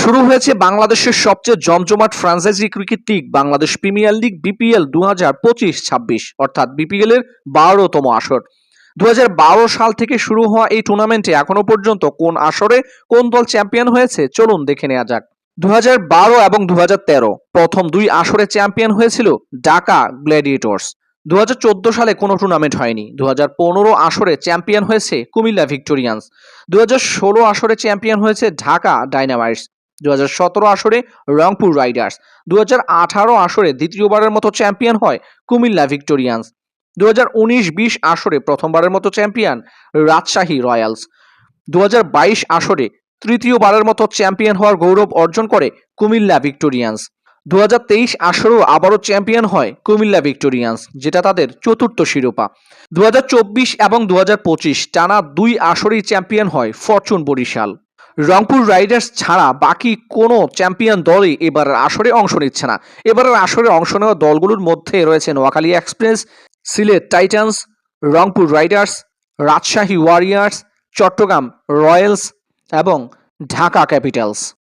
শুরু হয়েছে বাংলাদেশের সবচেয়ে জমজমাট franchise cricket league Bangladesh premier league BPL 2025-26 অর্থাৎ বিপিএল এর 12তম আসর। 2012 সাল থেকে শুরু হওয়া এই টুর্নামেন্টে এখনো পর্যন্ত কোন আসরে কোন দল চ্যাম্পিয়ন হয়েছে চলুন দেখে নেওয়া যাক। 2012 এবং 2013 প্রথম দুই আসরে চ্যাম্পিয়ন হয়েছিল ঢাকা গ্ল্যাডিয়েটর্স। 2014 সালে কোনো টুর্নামেন্ট হয়নি। 2015 আসরে চ্যাম্পিয়ন হয়েছে কুমিল্লা ভিক্টোরিয়ান্স। 2016 আসরে চ্যাম্পিয়ন হয়েছে ঢাকা ডায়নামাইটস। 2017 আসরে রংপুর রাইডার্স। 2018 আসরে দ্বিতীয়বারের মতো চ্যাম্পিয়ন হয় কুমিল্লা ভিক্টোরিয়ান্স। 2019-20 আসরে প্রথমবারের মতো চ্যাম্পিয়ন রাজশাহী রয়্যালস। 2022 আসরে তৃতীয়বারের মতো চ্যাম্পিয়ন হওয়ার গৌরব অর্জন করে কুমিল্লা ভিক্টোরিয়ান্স। 2023 আসরেও আবারও চ্যাম্পিয়ন হয় কুমিল্লা ভিক্টোরিয়ান্স, যেটা তাদের চতুর্থ শিরোপা। 2024 এবং 2025 টানা দুই আসরেই চ্যাম্পিয়ন হয় ফরচুন বরিশাল। রংপুর রাইডার্স ছাড়া বাকি কোনো চ্যাম্পিয়ন দলই এবারের আসরে অংশ নিচ্ছে না। এবারের আসরে অংশ নেওয়া দলগুলোর মধ্যে রয়েছে Noakhali Express, Sylhet Titans, Rangpur Riders, Rajshahi Warriors, Chattogram Royals এবং ঢাকা ক্যাপিটালস।